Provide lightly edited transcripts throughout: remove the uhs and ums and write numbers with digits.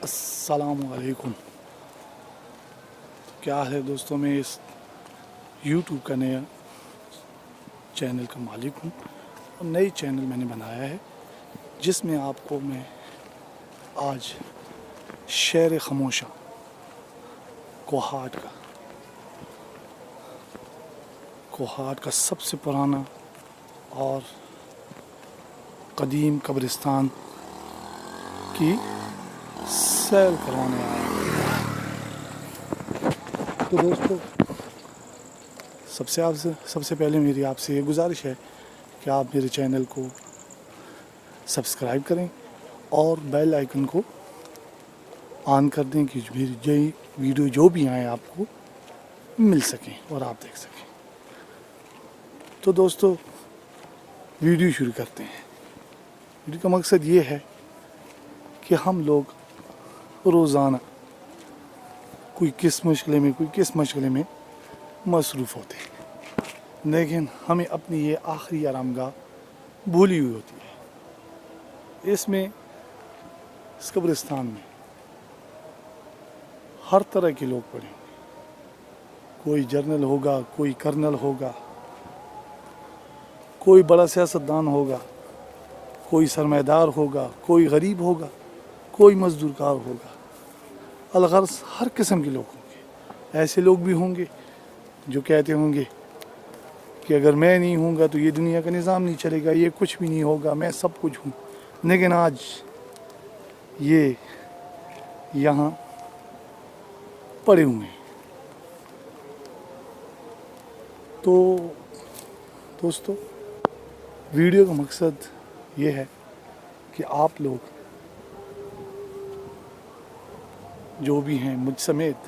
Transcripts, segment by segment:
السلام علیکم. کیا حال ہے دوستوں؟ میں اس یوٹیوب کا نیا چینل کا مالک ہوں اور نئی چینل میں نے بنایا ہے جس میں آپ کو میں آج شہر خاموشہ کوہاٹ کا سب سے پرانا اور قدیم قبرستان کی سیر کروانے آیا ہوں. تو دوستو، سب سے پہلے میری آپ سے یہ گزارش ہے کہ آپ میرے چینل کو سبسکرائب کریں اور بیل آئیکن کو آن کر دیں کہ میری ویڈیو جو بھی آئیں آپ کو مل سکیں اور آپ دیکھ سکیں. تو دوستو، ویڈیو شروع کرتے ہیں. ویڈیو کا مقصد یہ ہے کہ ہم لوگ روزانہ کوئی کس مشغلے میں مصروف ہوتے ہیں، لیکن ہمیں اپنی یہ آخری آرام گاہ بھولی ہوئی ہوتی ہے. اس قبرستان میں ہر طرح کے لوگ پڑے ہوں گے. کوئی جرنل ہوگا، کوئی کرنل ہوگا، کوئی بڑا سیاستدان ہوگا، کوئی سرمایہ دار ہوگا، کوئی غریب ہوگا، کوئی مزدور کار ہوگا. الغرض ہر قسم کے لوگ ہوں گے. ایسے لوگ بھی ہوں گے جو کہتے ہوں گے کہ اگر میں نہیں ہوں گا تو یہ دنیا کا نظام نہیں چلے گا، یہ کچھ بھی نہیں ہوگا، میں سب کچھ ہوں. لیکن آج یہ یہاں پڑے ہوئے ہیں. تو دوستو، ویڈیو کا مقصد یہ ہے کہ آپ لوگ جو بھی ہیں مجھ سمیت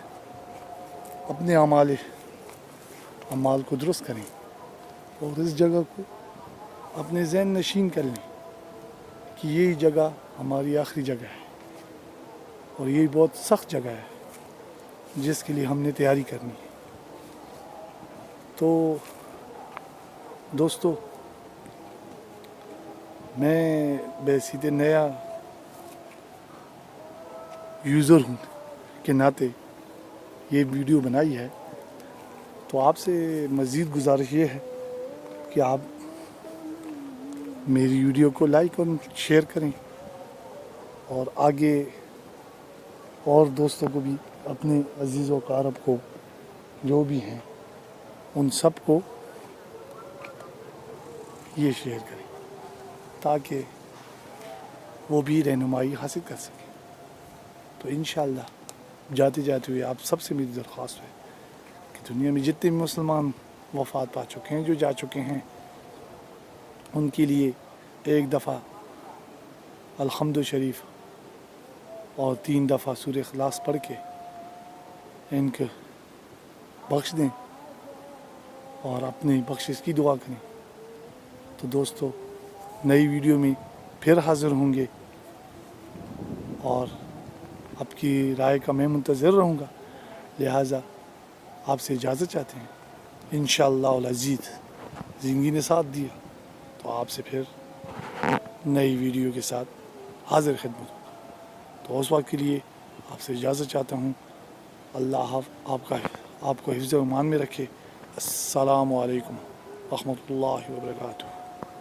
اپنے اعمال کو درست کریں اور اس جگہ کو اپنے ذہن نشین کر لیں کہ یہی جگہ ہماری آخری جگہ ہے اور یہ بہت سخت جگہ ہے جس کے لیے ہم نے تیاری کرنی ہے. تو دوستو، میں بحیثیت نیا یوزر ہوں کے ناطے یہ ویڈیو بنائی ہے. تو آپ سے مزید گزارش یہ ہے کہ آپ میری ویڈیو کو لائک اور شیئر کریں اور آگے اور دوستوں کو بھی، اپنے عزیز و اقارب کو جو بھی ہیں ان سب کو یہ شیئر کریں تاکہ وہ بھی رہنمائی حاصل کر سکیں. تو انشاءاللہ جاتے ہوئے آپ سب سے میری درخواست ہے کہ دنیا میں جتنے بھی مسلمان وفات پا چکے ہیں، جو جا چکے ہیں، ان کے لیے ایک دفعہ الحمد شریف اور 3 دفعہ سورہ اخلاص پڑھ کے ان کو بخش دیں اور اپنی بخشش کی دعا کریں. تو دوستو، نئی ویڈیو میں پھر حاضر ہوں گے اور آپ کی رائے کا میں منتظر رہوں گا. لہٰذا آپ سے اجازت چاہتے ہیں. انشاءاللہ العزیز زندگی نے ساتھ دیا تو آپ سے پھر نئی ویڈیو کے ساتھ حاضر خدمت ہوگا. تو اس وقت کے لیے آپ سے اجازت چاہتا ہوں. اللہ آپ کو حفظ و امان میں رکھے. السلام علیکم ورحمۃ اللہ وبرکاتہ.